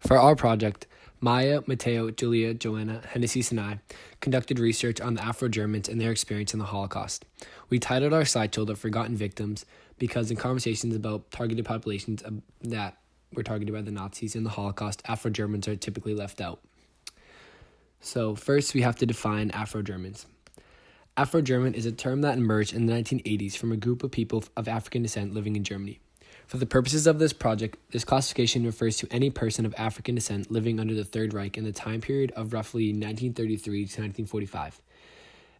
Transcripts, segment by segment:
For our project, Maya, Mateo, Julia, Joanna, Hennessy's, and I conducted research on the Afro-Germans and their experience in the Holocaust. We titled our slideshow The Forgotten Victims because in conversations about targeted populations that were targeted by the Nazis in the Holocaust, Afro-Germans are typically left out. So first, we have to define Afro-Germans. Afro-German is a term that emerged in the 1980s from a group of people of African descent living in Germany. For the purposes of this project, this classification refers to any person of African descent living under the Third Reich in the time period of roughly 1933 to 1945.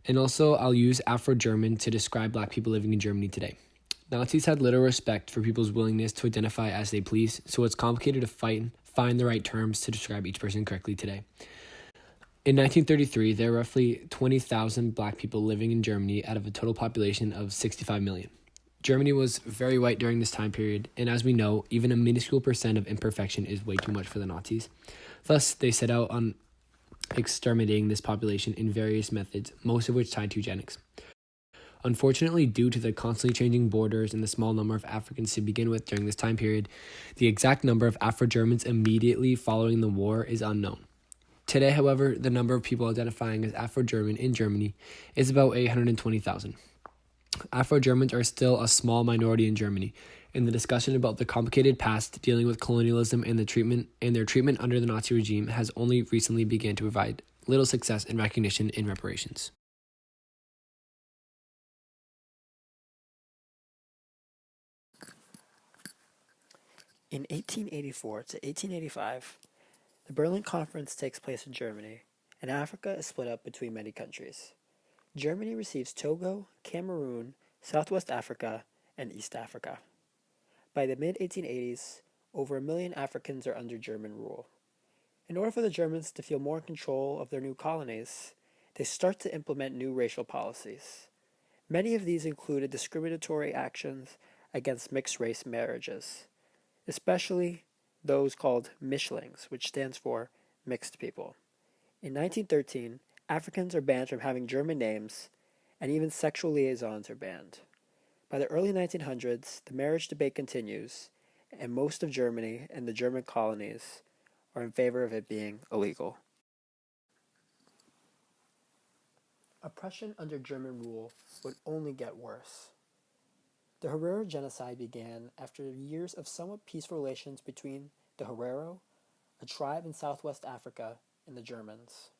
And also, I'll use Afro-German to describe Black people living in Germany today. Nazis had little respect for people's willingness to identify as they please, so it's complicated to find the right terms to describe each person correctly today. In 1933, there were roughly 20,000 Black people living in Germany out of a total population of 65 million. Germany was very white during this time period, and as we know, even a minuscule percent of imperfection is way too much for the Nazis. Thus, they set out on exterminating this population in various methods, most of which tied to eugenics. Unfortunately, due to the constantly changing borders and the small number of Africans to begin with during this time period, the exact number of Afro-Germans immediately following the war is unknown. Today, however, the number of people identifying as Afro-German in Germany is about 820,000. Afro-Germans are still a small minority in Germany, and the discussion about the complicated past dealing with colonialism and their treatment under the Nazi regime has only recently begun to provide little success and recognition in reparations. In 1884 to 1885, the Berlin Conference takes place in Germany, and Africa is split up between many countries. Germany receives Togo, Cameroon, Southwest Africa, and East Africa. By the mid-1880s, over 1 million Africans are under German rule. In order for the Germans to feel more in control of their new colonies, they start to implement new racial policies. Many of these included discriminatory actions against mixed-race marriages, especially those called Mischlings, which stands for mixed people. In 1913, Africans are banned from having German names, and even sexual liaisons are banned. By the early 1900s, the marriage debate continues, and most of Germany and the German colonies are in favor of it being illegal. Oppression under German rule would only get worse. The Herero genocide began after years of somewhat peaceful relations between the Herero, a tribe in southwest Africa, and the Germans.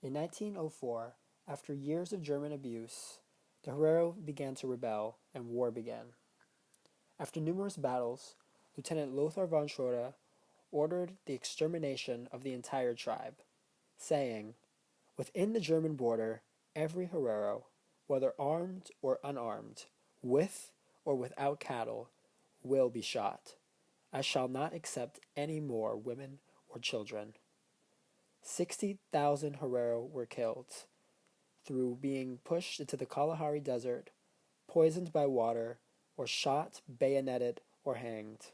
In 1904, after years of German abuse, the Herero began to rebel and war began. After numerous battles, Lieutenant Lothar von Schröder ordered the extermination of the entire tribe, saying, "Within the German border, every Herero, whether armed or unarmed, with or without cattle, will be shot. I shall not accept any more women or children." 60,000 Herero were killed through being pushed into the Kalahari Desert, poisoned by water, or shot, bayoneted, or hanged.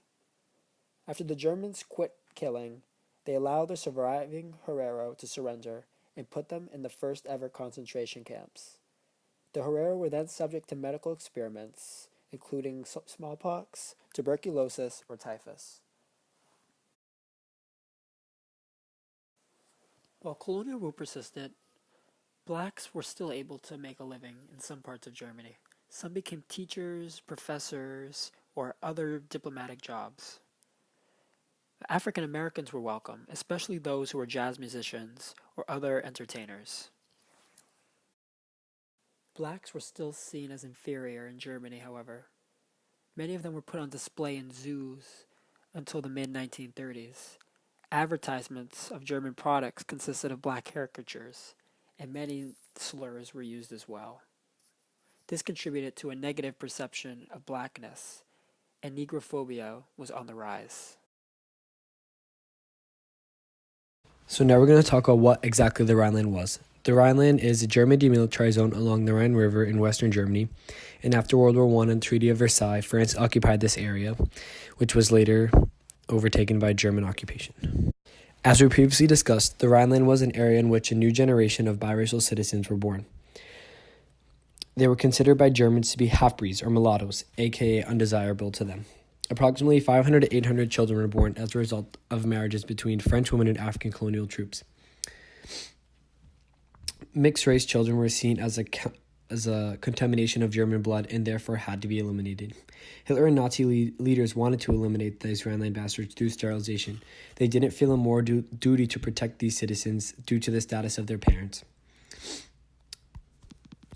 After the Germans quit killing, they allowed the surviving Herero to surrender and put them in the first ever concentration camps. The Herero were then subject to medical experiments, including smallpox, tuberculosis, or typhus. While colonial rule persisted, blacks were still able to make a living in some parts of Germany. Some became teachers, professors, or other diplomatic jobs. African Americans were welcome, especially those who were jazz musicians or other entertainers. Blacks were still seen as inferior in Germany, however. Many of them were put on display in zoos until the mid-1930s. Advertisements of German products consisted of black caricatures, and many slurs were used as well. This contributed to a negative perception of blackness, and negrophobia was on the rise. So now we're going to talk about what exactly the Rhineland was. The Rhineland is a German demilitarized zone along the Rhine River in western Germany, and after World War I and the Treaty of Versailles, France occupied this area, which was later overtaken by German occupation. As we previously discussed, the Rhineland was an area in which a new generation of biracial citizens were born. They were considered by Germans to be half-breeds or mulattoes, aka undesirable to them. Approximately 500 to 800 children were born as a result of marriages between French women and African colonial troops. Mixed-race children were seen as a contamination of German blood and therefore had to be eliminated. Hitler and Nazi leaders wanted to eliminate these Rhineland bastards through sterilization. They didn't feel a moral duty to protect these citizens due to the status of their parents.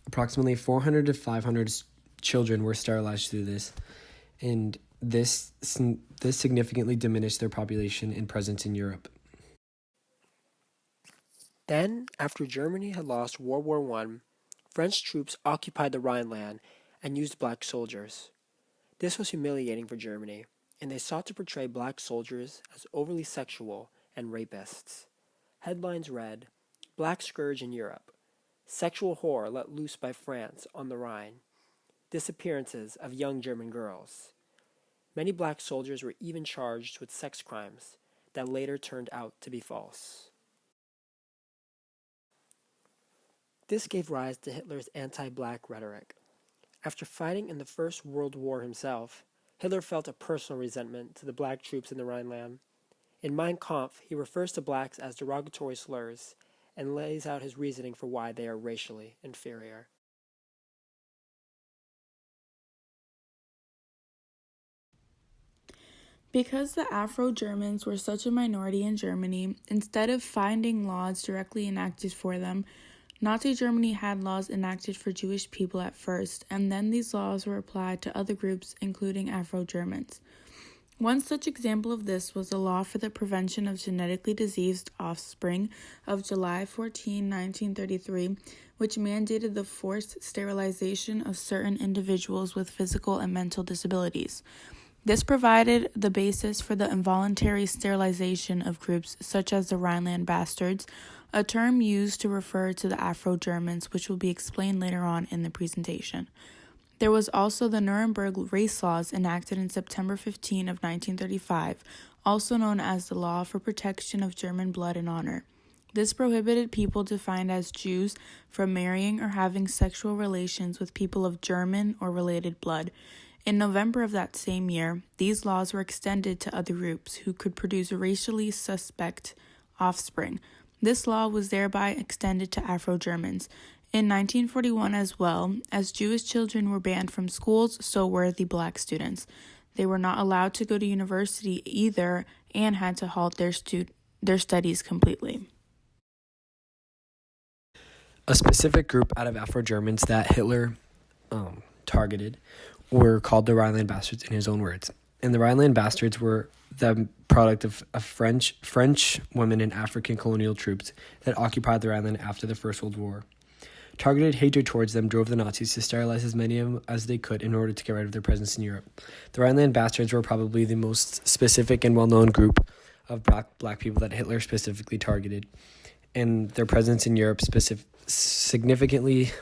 Approximately 400 to 500 children were sterilized through this, and this significantly diminished their population and presence in Europe. Then, after Germany had lost World War I, French troops occupied the Rhineland and used black soldiers. This was humiliating for Germany, and they sought to portray black soldiers as overly sexual and rapists. Headlines read, "Black Scourge in Europe. Sexual horror let loose by France on the Rhine. Disappearances of young German girls." Many black soldiers were even charged with sex crimes that later turned out to be false. This gave rise to Hitler's anti-black rhetoric. After fighting in the First World War himself, Hitler felt a personal resentment to the black troops in the Rhineland. In Mein Kampf, he refers to blacks as derogatory slurs and lays out his reasoning for why they are racially inferior. Because the Afro-Germans were such a minority in Germany, instead of finding laws directly enacted for them, Nazi Germany had laws enacted for Jewish people at first, and then these laws were applied to other groups, including Afro-Germans. One such example of this was the Law for the Prevention of Genetically Diseased Offspring of July 14, 1933, which mandated the forced sterilization of certain individuals with physical and mental disabilities. This provided the basis for the involuntary sterilization of groups such as the Rhineland bastards, a term used to refer to the Afro-Germans, which will be explained later on in the presentation. There was also the Nuremberg race laws enacted in September 15 of 1935, also known as the Law for Protection of German Blood and Honor. This prohibited people defined as Jews from marrying or having sexual relations with people of German or related blood. In November of that same year, these laws were extended to other groups who could produce racially suspect offspring. This law was thereby extended to Afro-Germans. In 1941 as well, as Jewish children were banned from schools, so were the black students. They were not allowed to go to university either and had to halt their studies completely. A specific group out of Afro-Germans that Hitler targeted were called the Rhineland bastards in his own words. And the Rhineland bastards were the product of French women and African colonial troops that occupied the Rhineland after the First World War. Targeted hatred towards them drove the Nazis to sterilize as many of them as they could in order to get rid of their presence in Europe. The Rhineland bastards were probably the most specific and well-known group of black people that Hitler specifically targeted, and their presence in Europe significantly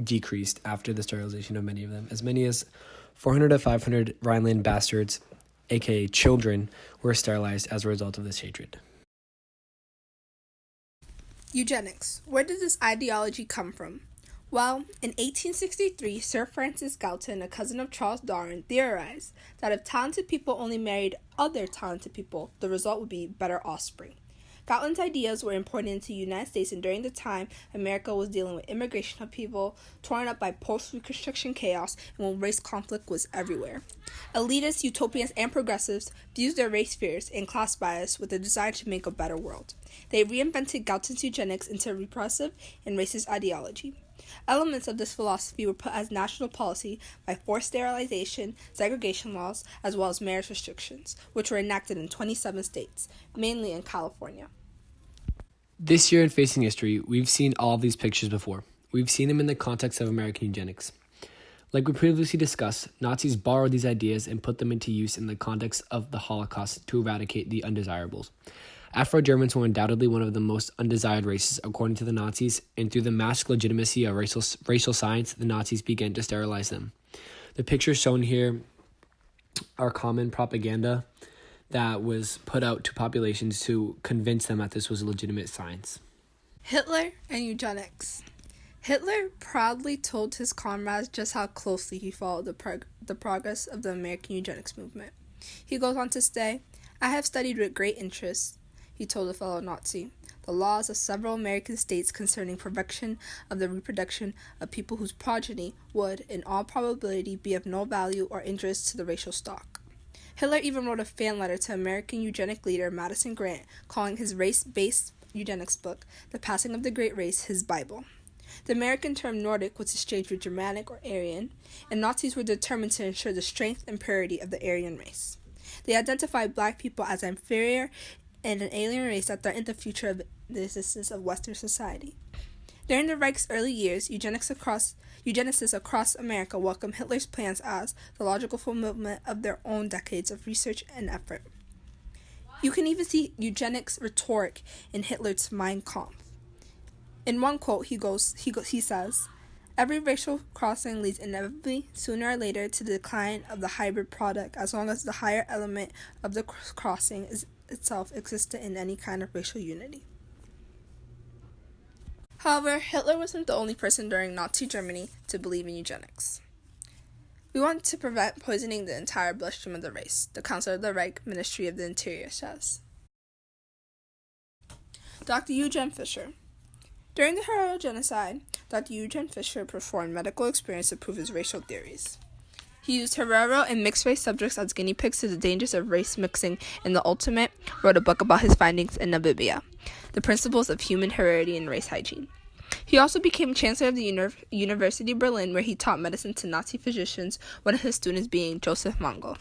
decreased after the sterilization of many of them. As many as 400 to 500 Rhineland bastards, aka children, were sterilized as a result of this hatred. Eugenics. Where did this ideology come from? Well, in 1863, Sir Francis Galton, a cousin of Charles Darwin, theorized that if talented people only married other talented people, the result would be better offspring. Galton's ideas were imported into the United States, and during the time, America was dealing with immigration of people torn up by post-Reconstruction chaos and when race conflict was everywhere. Elitists, utopians, and progressives fused their race fears and class bias with the desire to make a better world. They reinvented Galton's eugenics into a repressive and racist ideology. Elements of this philosophy were put as national policy by forced sterilization, segregation laws, as well as marriage restrictions, which were enacted in 27 states, mainly in California. This year in Facing History, we've seen all of these pictures before. We've seen them in the context of American eugenics. Like we previously discussed, Nazis borrowed these ideas and put them into use in the context of the Holocaust to eradicate the undesirables. Afro-Germans were undoubtedly one of the most undesired races according to the Nazis, and through the masked legitimacy of racial science, the Nazis began to sterilize them. The pictures shown here are common propaganda that was put out to populations to convince them that this was legitimate science. Hitler and eugenics. Hitler proudly told his comrades just how closely he followed the progress of the American eugenics movement. He goes on to say, "I have studied with great interest," he told a fellow Nazi, "the laws of several American states concerning prevention of the reproduction of people whose progeny would, in all probability, be of no value or interest to the racial stock." Hitler even wrote a fan letter to American eugenic leader Madison Grant, calling his race-based eugenics book, The Passing of the Great Race, his Bible. The American term Nordic was exchanged for Germanic or Aryan, and Nazis were determined to ensure the strength and purity of the Aryan race. They identified black people as inferior and an alien race that threatened the future of the existence of Western society. During the Reich's early years, eugenicists across America welcomed Hitler's plans as the logical fulfillment of their own decades of research and effort. You can even see eugenics rhetoric in Hitler's Mein Kampf. In one quote, he says, "Every racial crossing leads inevitably, sooner or later, to the decline of the hybrid product, as long as the higher element of the crossing is itself existed in any kind of racial unity." However, Hitler wasn't the only person during Nazi Germany to believe in eugenics. "We want to prevent poisoning the entire bloodstream of the race," the Counselor of the Reich Ministry of the Interior says. Dr. Eugen Fischer. During the Herero genocide, Dr. Eugen Fischer performed medical experiments to prove his racial theories. He used Herero and mixed-race subjects as guinea pigs to the dangers of race mixing, and the ultimate wrote a book about his findings in Namibia, The Principles of Human Heredity and Race Hygiene. He also became Chancellor of the University of Berlin, where he taught medicine to Nazi physicians, one of his students being Joseph Mengele.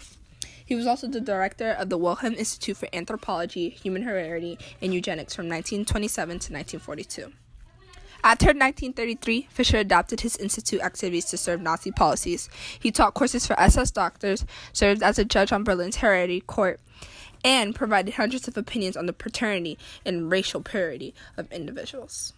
He was also the director of the Wilhelm Institute for Anthropology, Human Heredity, and Eugenics from 1927 to 1942. After 1933, Fischer adapted his institute activities to serve Nazi policies. He taught courses for SS doctors, served as a judge on Berlin's heredity court, and provided hundreds of opinions on the paternity and racial purity of individuals.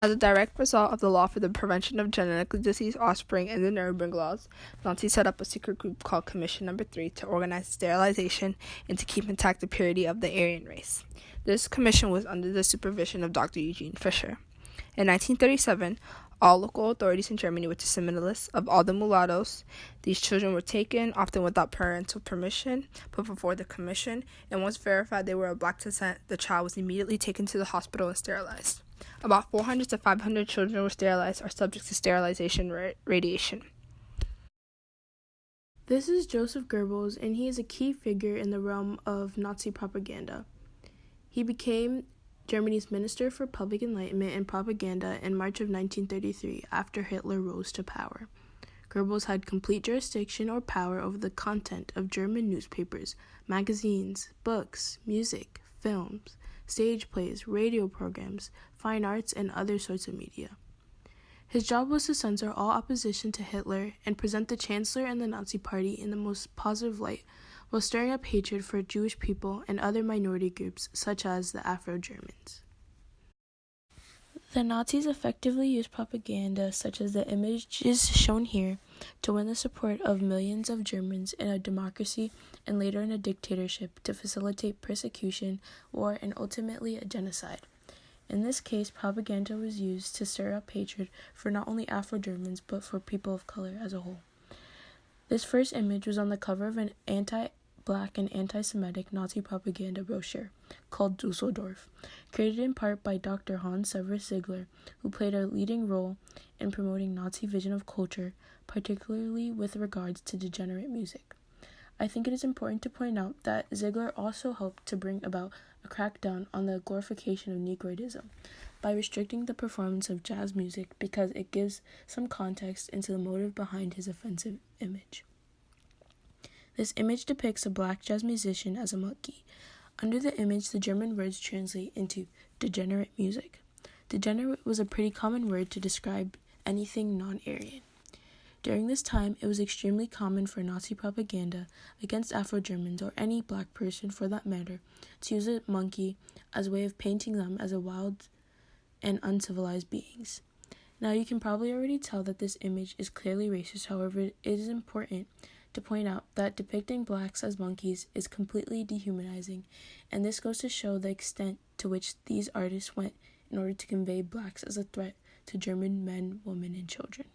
As a direct result of the law for the prevention of genetically diseased offspring and the Nuremberg laws, Nazis set up a secret group called Commission No. 3 to organize sterilization and to keep intact the purity of the Aryan race. This commission was under the supervision of Dr. Eugen Fischer. In 1937, all local authorities in Germany were to submit a list of all the mulattoes. These children were taken, often without parental permission, put before the commission, and once verified they were of black descent, the child was immediately taken to the hospital and sterilized. About 400 to 500 children were sterilized or subject to sterilization radiation. This is Joseph Goebbels, and he is a key figure in the realm of Nazi propaganda. He became Germany's Minister for Public Enlightenment and Propaganda in March of 1933 after Hitler rose to power. Goebbels had complete jurisdiction or power over the content of German newspapers, magazines, books, music, films, stage plays, radio programs, fine arts, and other sorts of media. His job was to censor all opposition to Hitler and present the Chancellor and the Nazi Party in the most positive light, while stirring up hatred for Jewish people and other minority groups such as the Afro-Germans. The Nazis effectively used propaganda such as the images shown here to win the support of millions of Germans in a democracy and later in a dictatorship to facilitate persecution, war, and ultimately a genocide. In this case, propaganda was used to stir up hatred for not only Afro-Germans but for people of color as a whole. This first image was on the cover of an anti-Black and anti-Semitic Nazi propaganda brochure called Dusseldorf, created in part by Dr. Hans Severus Ziegler, who played a leading role in promoting Nazi vision of culture, particularly with regards to degenerate music. I think it is important to point out that Ziegler also helped to bring about a crackdown on the glorification of Negroidism by restricting the performance of jazz music because it gives some context into the motive behind his offensive image. This image depicts a black jazz musician as a monkey. Under the image, the German words translate into degenerate music. Degenerate was a pretty common word to describe anything non-Aryan. During this time, it was extremely common for Nazi propaganda against Afro-Germans, or any black person for that matter, to use a monkey as a way of painting them as a wild and uncivilized beings. Now, you can probably already tell that this image is clearly racist. However, it is important to point out that depicting blacks as monkeys is completely dehumanizing, and this goes to show the extent to which these artists went in order to convey blacks as a threat to German men, women, and children.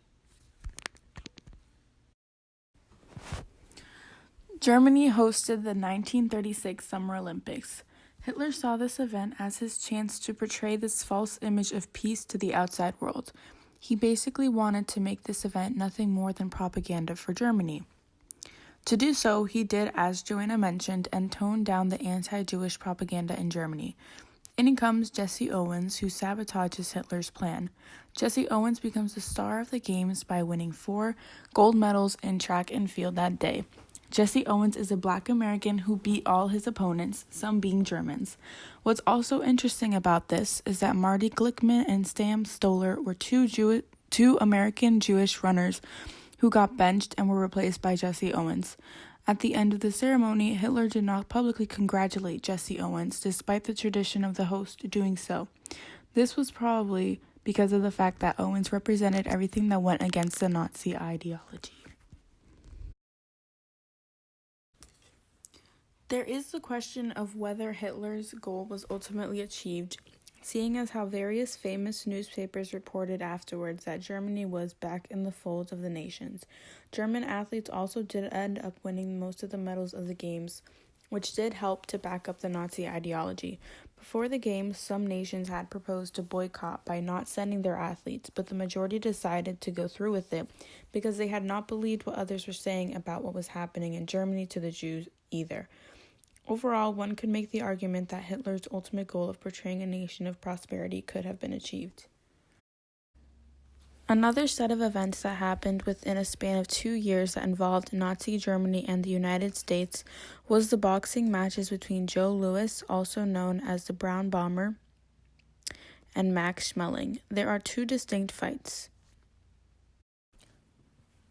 Germany hosted the 1936 Summer Olympics. Hitler saw this event as his chance to portray this false image of peace to the outside world. He basically wanted to make this event nothing more than propaganda for Germany. To do so, he did, as Joanna mentioned, and toned down the anti-Jewish propaganda in Germany. In comes Jesse Owens, who sabotages Hitler's plan. Jesse Owens becomes the star of the games by winning 4 gold medals in track and field that day. Jesse Owens is a Black American who beat all his opponents, some being Germans. What's also interesting about this is that Marty Glickman and Sam Stoller were two American Jewish runners who got benched and were replaced by Jesse Owens. At the end of the ceremony, Hitler did not publicly congratulate Jesse Owens, despite the tradition of the host doing so. This was probably because of the fact that Owens represented everything that went against the Nazi ideology. There is the question of whether Hitler's goal was ultimately achieved, seeing as how various famous newspapers reported afterwards that Germany was back in the fold of the nations. German athletes also did end up winning most of the medals of the games, which did help to back up the Nazi ideology. Before the games, some nations had proposed to boycott by not sending their athletes, but the majority decided to go through with it because they had not believed what others were saying about what was happening in Germany to the Jews either. Overall, one could make the argument that Hitler's ultimate goal of portraying a nation of prosperity could have been achieved. Another set of events that happened within a span of 2 years that involved Nazi Germany and the United States was the boxing matches between Joe Louis, also known as the Brown Bomber, and Max Schmeling. There are 2 distinct fights.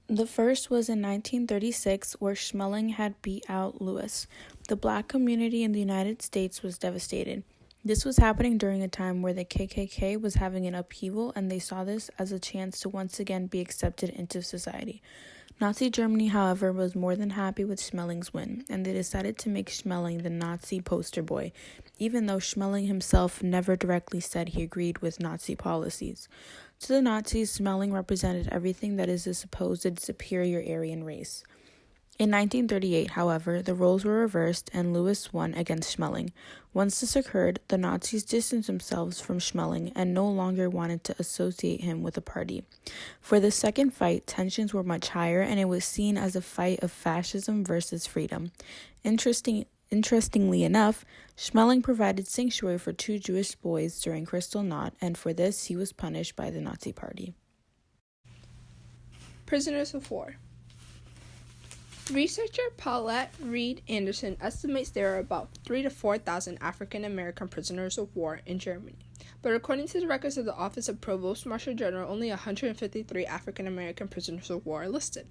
The first was in 1936, where Schmeling had beat out Louis. The Black community in the United States was devastated. This was happening during a time where the KKK was having an upheaval, and they saw this as a chance to once again be accepted into society. Nazi Germany, however, was more than happy with Schmeling's win, and they decided to make Schmeling the Nazi poster boy, even though Schmeling himself never directly said he agreed with Nazi policies. To the Nazis, Schmeling represented everything that is a supposed superior Aryan race. In 1938, however, the roles were reversed and Louis won against Schmeling. Once this occurred, the Nazis distanced themselves from Schmeling and no longer wanted to associate him with the party. For the second fight, tensions were much higher and it was seen as a fight of fascism versus freedom. Interestingly enough, Schmeling provided sanctuary for 2 Jewish boys during Kristallnacht, and for this he was punished by the Nazi Party. Prisoners of war. Researcher Paulette Reed Anderson estimates there are about 3,000 to 4,000 African American prisoners of war in Germany. But according to the records of the Office of Provost Marshal General, only 153 African American prisoners of war are listed.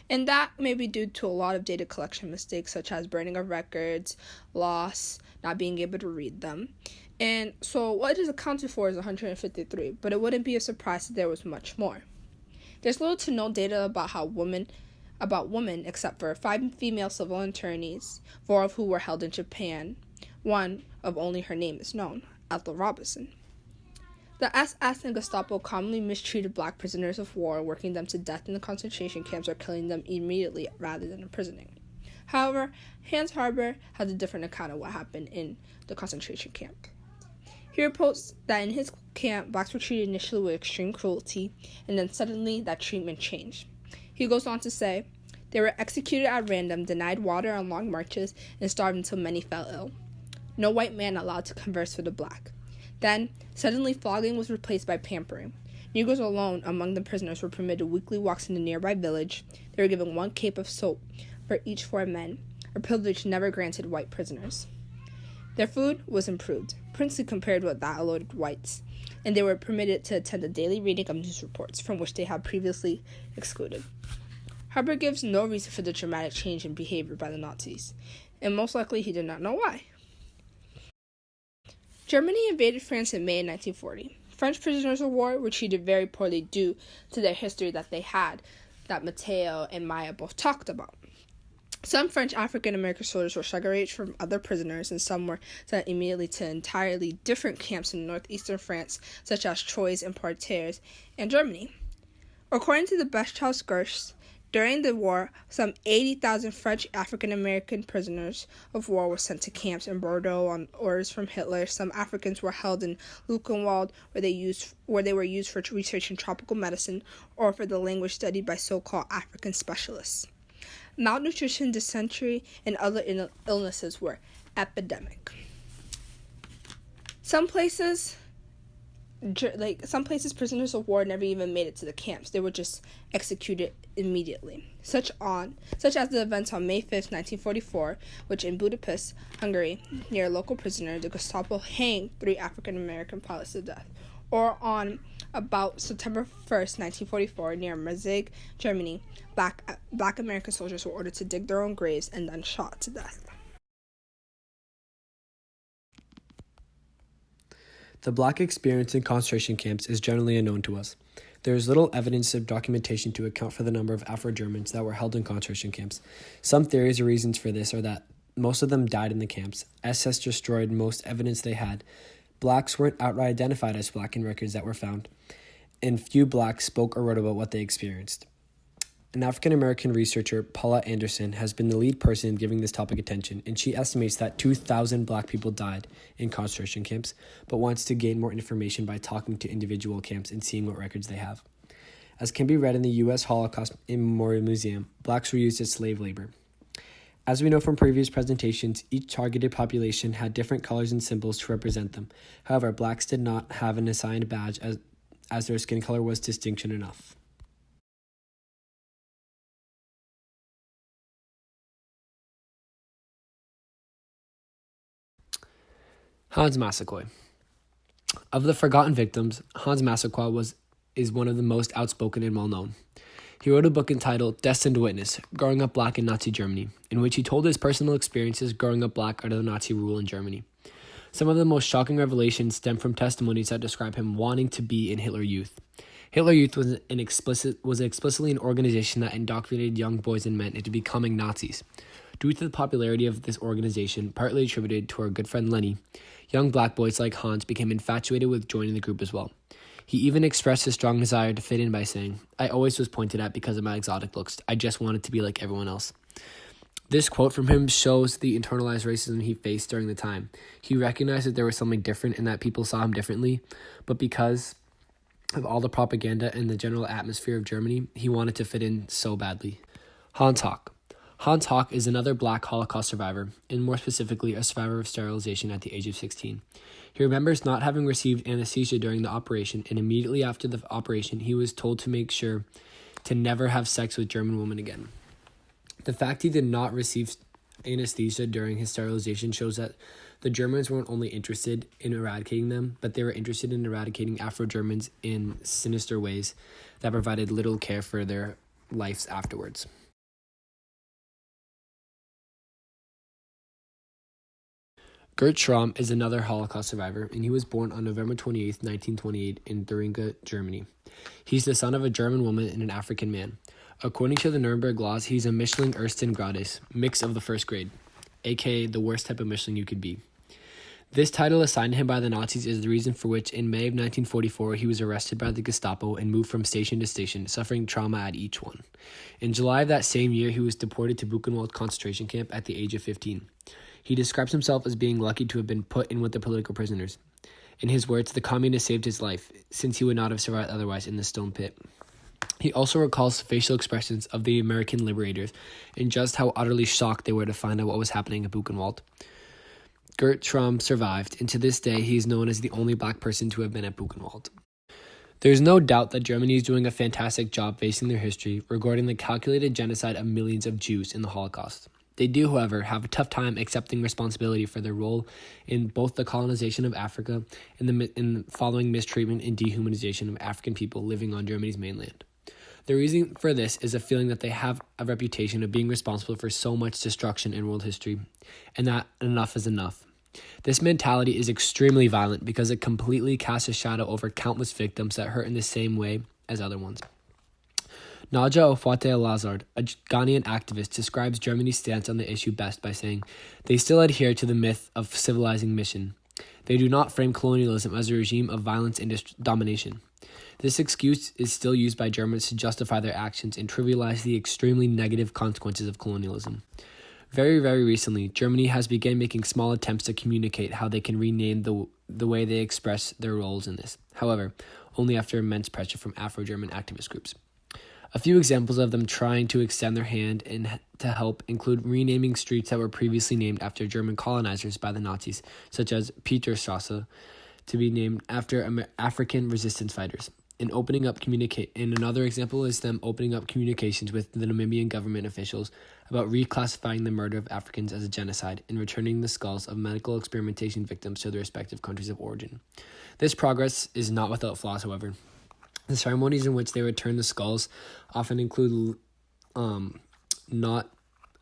And that may be due to a lot of data collection mistakes, such as burning of records, loss, not being able to read them. And so what is accounted for is 153, but it wouldn't be a surprise that there was much more. There's little to no data about women, except for 5 female civil attorneys, 4 of who were held in Japan. 1 of only her name is known, Ethel Robinson. The SS and Gestapo commonly mistreated Black prisoners of war, working them to death in the concentration camps or killing them immediately rather than imprisoning. However, Hans Harber has a different account of what happened in the concentration camp. He reports that in his camp, Blacks were treated initially with extreme cruelty, and then suddenly that treatment changed. He goes on to say, they were executed at random, denied water on long marches, and starved until many fell ill. No white man allowed to converse with a Black. Then, suddenly flogging was replaced by pampering. Negroes alone among the prisoners were permitted weekly walks in the nearby village. They were given 1 cape of soap for each 4 men, a privilege never granted white prisoners. Their food was improved, princely compared with that allotted whites, and they were permitted to attend a daily reading of news reports from which they had previously excluded. Harper gives no reason for the dramatic change in behavior by the Nazis, and most likely he did not know why. Germany invaded France in May 1940. French prisoners of war were treated very poorly due to their history that they had, that Mateo and Maya both talked about. Some French African-American soldiers were segregated from other prisoners, and some were sent immediately to entirely different camps in northeastern France, such as Troyes and Poitiers, and Germany. According to the Bestchaus-Gerst, During the war, some 80,000 French African American prisoners of war were sent to camps in Bordeaux on orders from Hitler. Some Africans were held in Luckenwald, where they were used for research in tropical medicine or for the language studied by so-called African specialists. Malnutrition, dysentery, and other illnesses were epidemic. Some places, prisoners of war never even made it to the camps. They were just executed immediately, such as the events on May 5th, 1944, which in Budapest, Hungary, near a local prisoner, the Gestapo hanged 3 African-American pilots to death, or on about September 1st, 1944, near Merzig, Germany, black American soldiers were ordered to dig their own graves and then shot to death. The Black experience in concentration camps is generally unknown to us. There is little evidence of documentation to account for the number of Afro-Germans that were held in concentration camps. Some theories or reasons for this are that most of them died in the camps. SS destroyed most evidence they had. Blacks weren't outright identified as Black in records that were found, and few Blacks spoke or wrote about what they experienced. An African-American researcher, Paula Anderson, has been the lead person giving this topic attention, and she estimates that 2,000 Black people died in concentration camps, but wants to gain more information by talking to individual camps and seeing what records they have. As can be read in the U.S. Holocaust Memorial Museum, Blacks were used as slave labor. As we know from previous presentations, each targeted population had different colors and symbols to represent them. However, Blacks did not have an assigned badge as their skin color was distinction enough. Hans Massaquoi. Of the forgotten victims, Hans Massaquoi is one of the most outspoken and well-known. He wrote a book entitled Destined to Witness, Growing Up Black in Nazi Germany, in which he told his personal experiences growing up Black under the Nazi rule in Germany. Some of the most shocking revelations stem from testimonies that describe him wanting to be in Hitler Youth. Hitler Youth was explicitly an organization that indoctrinated young boys and men into becoming Nazis. Due to the popularity of this organization, partly attributed to our good friend Lenny, young Black boys like Hans became infatuated with joining the group as well. He even expressed his strong desire to fit in by saying, "I always was pointed at because of my exotic looks. I just wanted to be like everyone else." This quote from him shows the internalized racism he faced during the time. He recognized that there was something different and that people saw him differently, but because of all the propaganda and the general atmosphere of Germany, he wanted to fit in so badly. Hans Hock. Hans Hock is another Black Holocaust survivor, and more specifically, a survivor of sterilization at the age of 16. He remembers not having received anesthesia during the operation, and immediately after the operation, he was told to make sure to never have sex with German women again. The fact he did not receive anesthesia during his sterilization shows that the Germans weren't only interested in eradicating them, but they were interested in eradicating Afro-Germans in sinister ways that provided little care for their lives afterwards. Gert Schramm is another Holocaust survivor, and he was born on November 28, 1928 in Thuringia, Germany. He's the son of a German woman and an African man. According to the Nuremberg laws, he's a Mischling Ersten Grades, mix of the first grade, aka the worst type of Mischling you could be. This title assigned to him by the Nazis is the reason for which in May of 1944 he was arrested by the Gestapo and moved from station to station, suffering trauma at each one. In July of that same year, he was deported to Buchenwald concentration camp at the age of 15. He describes himself as being lucky to have been put in with the political prisoners. In his words, the communists saved his life, since he would not have survived otherwise in the stone pit. He also recalls facial expressions of the American liberators and just how utterly shocked they were to find out what was happening at Buchenwald. Gert Schramm survived, and to this day he is known as the only Black person to have been at Buchenwald. There is no doubt that Germany is doing a fantastic job facing their history regarding the calculated genocide of millions of Jews in the Holocaust. They do, however, have a tough time accepting responsibility for their role in both the colonization of Africa and the following mistreatment and dehumanization of African people living on Germany's mainland. The reason for this is a feeling that they have a reputation of being responsible for so much destruction in world history, and that enough is enough. This mentality is extremely violent because it completely casts a shadow over countless victims that hurt in the same way as other ones. Naja Ofote-Lazard, a Ghanaian activist, describes Germany's stance on the issue best by saying, "They still adhere to the myth of civilizing mission. They do not frame colonialism as a regime of violence and domination. This excuse is still used by Germans to justify their actions and trivialize the extremely negative consequences of colonialism. Very, very recently, Germany has begun making small attempts to communicate how they can rename the way they express their roles in this. However, only after immense pressure from Afro-German activist groups. A few examples of them trying to extend their hand and to help include renaming streets that were previously named after German colonizers by the Nazis, such as Peterstrasse, to be named after African resistance fighters. And another example is them opening up communications with the Namibian government officials about reclassifying the murder of Africans as a genocide and returning the skulls of medical experimentation victims to their respective countries of origin. This progress is not without flaws, however. The ceremonies in which they return the skulls often include not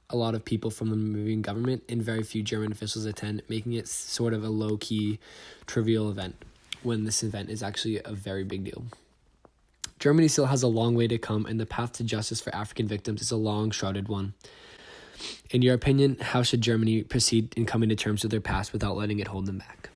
a lot of people from the Namibian government, and very few German officials attend, making it sort of a low-key, trivial event, when this event is actually a very big deal. Germany still has a long way to come, and the path to justice for African victims is a long, shrouded one. In your opinion, how should Germany proceed in coming to terms with their past without letting it hold them back?